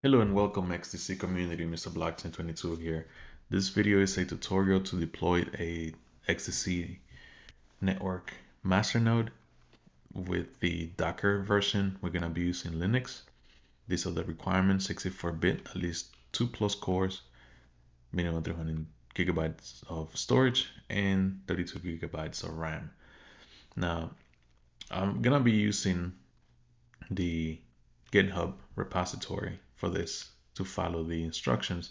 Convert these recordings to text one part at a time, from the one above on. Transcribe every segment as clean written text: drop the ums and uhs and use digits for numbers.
Hello and welcome XDC community, Mr. Blockchain22 here. This video is a tutorial to deploy a XDC network masternode with the Docker version. We're going to be using Linux. These are the requirements: 64-bit, at least 2 plus cores, minimum 300 gigabytes of storage, and 32 gigabytes of RAM. Now, I'm going to be using the GitHub repository for this to follow the instructions.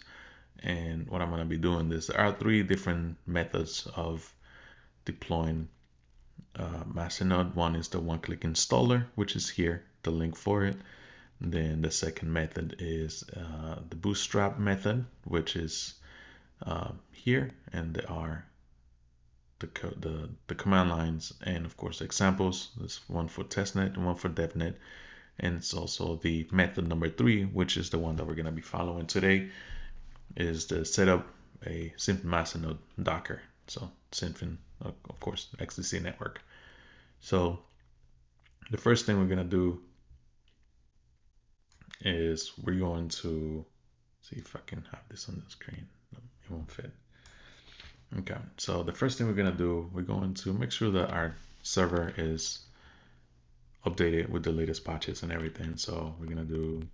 And what I'm going to be doing is there are three different methods of deploying Masternode. One is the one-click installer, which is here, the link for it. And then the second method is the bootstrap method, which is here, and there are the command lines and of course examples. There's one for testnet and one for devnet, and it's also the method number 3, which is the one that we're going to be following today, is to set up a Symfony Masternode Docker. So Symfony, of course, XDC network. So the first thing we're going to do is we're going to see if I can have this on the screen. It won't fit. Okay, so the first thing we're going to do, we're going to make sure that our server is updated with the latest patches and everything. So we're going to do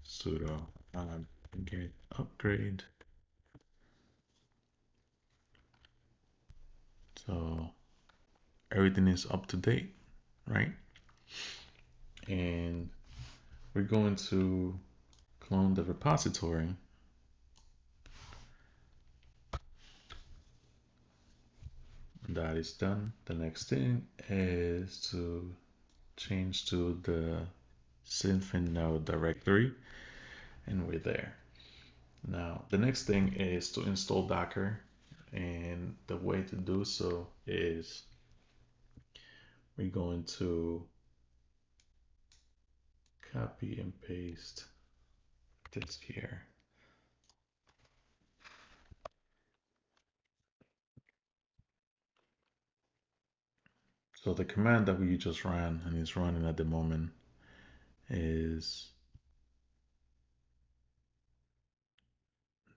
sudo git upgrade. So everything is up to date, right? And we're going to clone the repository. That is done. The next thing is to change to the Symfony directory, and we're there. Now, the next thing is to install Docker, and the way to do so is we're going to copy and paste this here. So the command that we just ran and is running at the moment is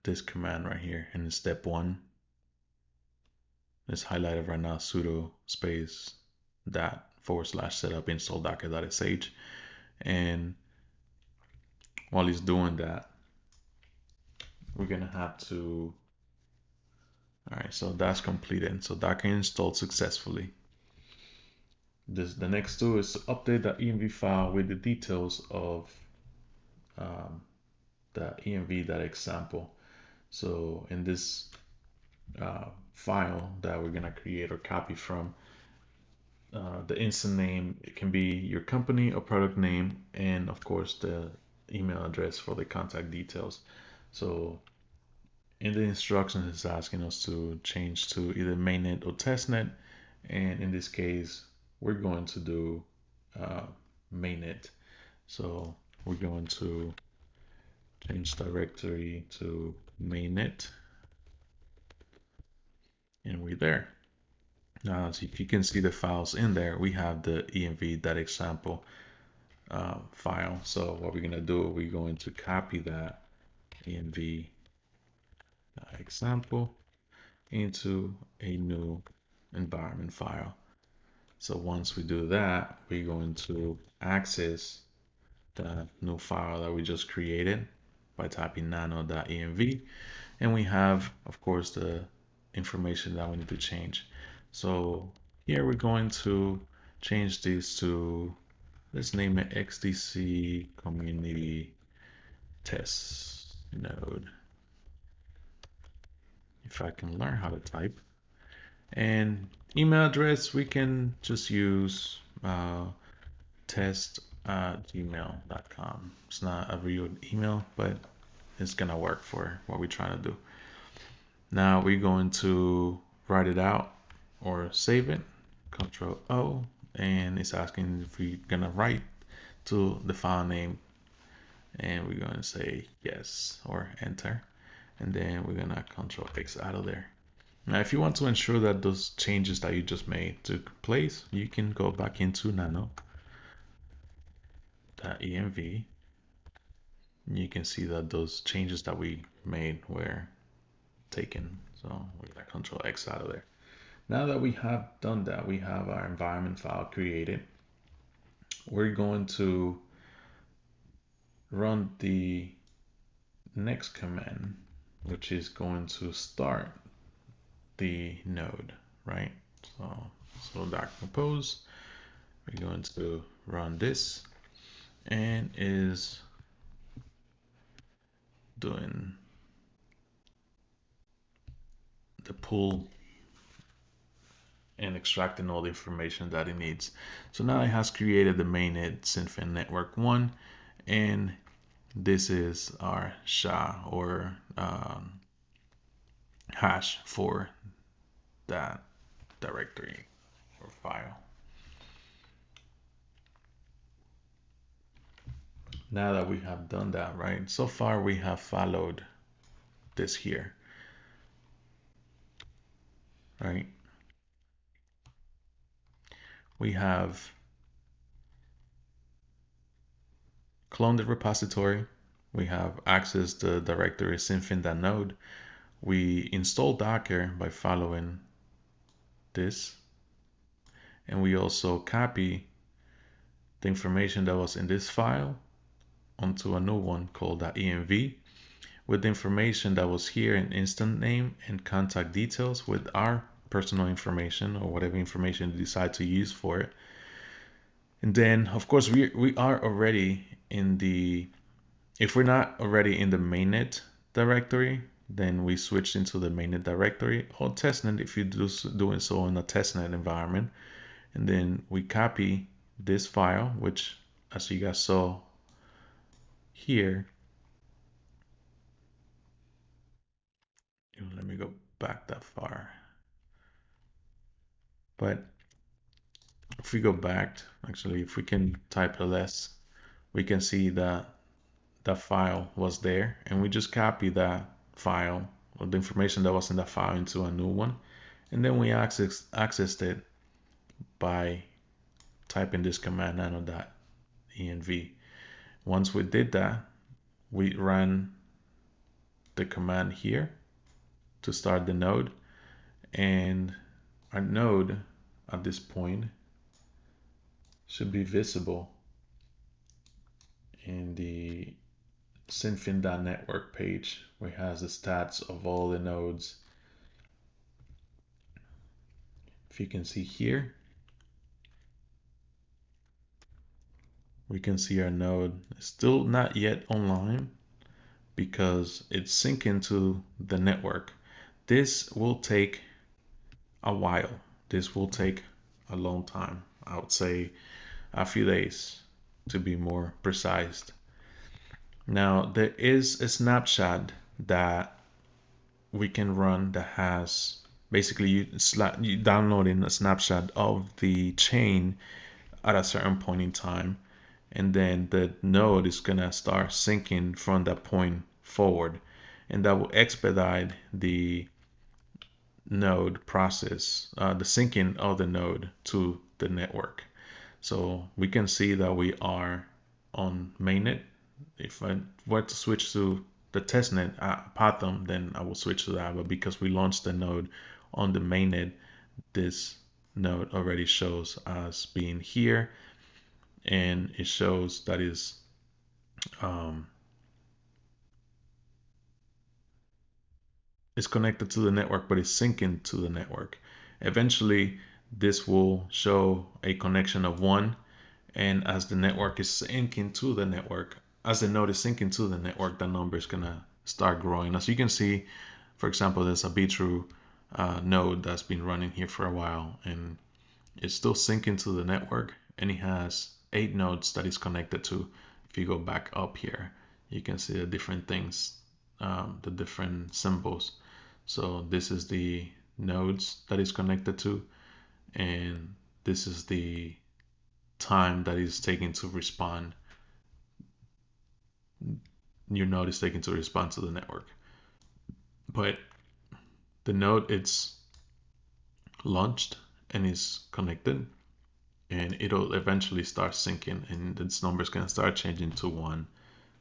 this command right here. And in step 1, it's highlighted right now, sudo space dot / setup install docker.sh. And while he's doing that, we're gonna have to, all right, so that's completed. So Docker installed successfully. The next two is to update the env file with the details of the env.example. So in this file that we're gonna create or copy from, the instance name, it can be your company or product name, and of course the email address for the contact details. So in the instructions, it's asking us to change to either mainnet or testnet, and in this case we're going to do mainnet. So we're going to change directory to mainnet, and we're there. Now, so if you can see the files in there, we have the env.example file. So what we're going to do, we're going to copy that env.example into a new environment file. So once we do that, we're going to access the new file that we just created by typing nano.env, and we have, of course, the information that we need to change. So here we're going to change this to, let's name it XDC community test node, if I can learn how to type. And email address, we can just use test@gmail.com. It's not a real email, but it's gonna work for what we're trying to do. Now we're going to write it out or save it, Control O, and it's asking if we're gonna write to the file name, and we're gonna say yes or enter, and then we're gonna Control X out of there. Now, if you want to ensure that those changes that you just made took place, you can go back into nano.env, you can see that those changes that we made were taken. So we're gonna Control X out of there. Now that we have done that, we have our environment file created. We're going to run the next command, which is going to start the node, right? So that compose, we're going to run this, and is doing the pull and extracting all the information that it needs. So now it has created the mainnet Synfin network 1, and this is our SHA or hash for that directory or file. Now that we have done that, right? So far we have followed this here, right? We have cloned the repository. We have accessed the directory synfin.node. We install Docker by following this. And we also copy the information that was in this file onto a new one called .env with the information that was here in instant name and contact details with our personal information or whatever information you decide to use for it. And then, of course, we are already in the, if we're not already in the mainnet directory, then we switch into the mainnet directory or testnet if you're doing so in a testnet environment. And then we copy this file, which as you guys saw here, let me go back that far. But if we go back, actually, if we can type ls, we can see that that file was there, and we just copy that file or the information that was in that file into a new one, and then we accessed it by typing this command nano.env. Once we did that, we ran the command here to start the node, and our node at this point should be visible in the synfin.network page where it has the stats of all the nodes. If you can see here, we can see our node is still not yet online because it's syncing to the network. This will take a while. This will take a long time. I would say a few days to be more precise. Now there is a snapshot that we can run that has basically you downloading a snapshot of the chain at a certain point in time, and then the node is gonna start syncing from that point forward, and that will expedite the node process, the syncing of the node to the network. So we can see that we are on mainnet. If I were to switch to the testnet pathum, then I will switch to that. But because we launched the node on the mainnet, this node already shows as being here, and it shows that is it's connected to the network, but it's syncing to the network. Eventually, this will show a connection of 1, and as the network is syncing to the network, as the node is syncing to the network, the number is gonna start growing. As you can see, for example, there's a Btrue node that's been running here for a while, and it's still syncing to the network, and it has 8 nodes that it's connected to. If you go back up here, you can see the different things, the different symbols. So this is the nodes that is connected to, and this is the time that is taking to respond. Your node is taking to respond to the network. But the node, it's launched and is connected, and it'll eventually start syncing, and this number is going to start changing to 1,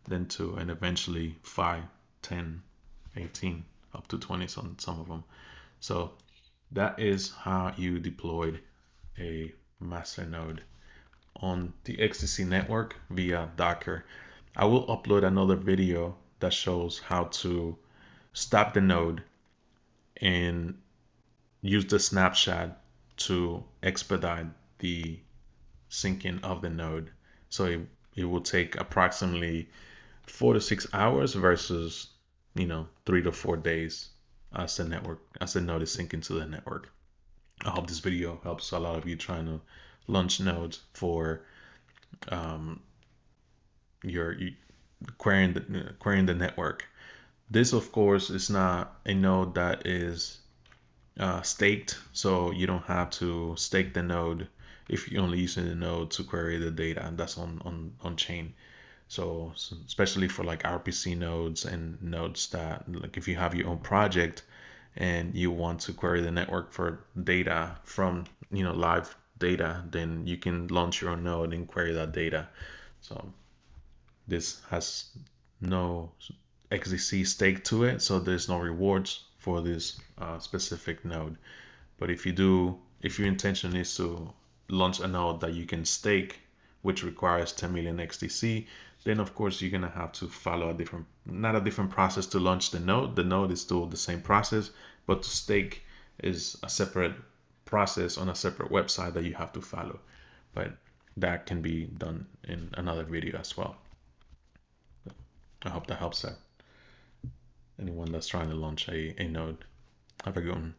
then 2, and eventually 5, 10, 18, up to 20 on some of them. So that is how you deployed a Masternode on the XDC network via Docker. I will upload another video that shows how to stop the node and use the snapshot to expedite the syncing of the node. So it will take approximately 4 to 6 hours versus 3 to 4 days as the node is syncing to the network. I hope this video helps a lot of you trying to launch nodes for your querying the network. This, of course, is not a node that is staked, so you don't have to stake the node if you're only using the node to query the data, and that's on chain. So especially for like RPC nodes and nodes that, like, if you have your own project and you want to query the network for data from live data, then you can launch your own node and query that data. So this has no XDC stake to it, so there's no rewards for this specific node. But if your intention is to launch a node that you can stake, which requires 10 million XDC, then of course you're gonna have to follow not a different process to launch the node. The node is still the same process, but to stake is a separate process on a separate website that you have to follow. But that can be done in another video as well. I hope that helps out anyone that's trying to launch a node. Have a good one.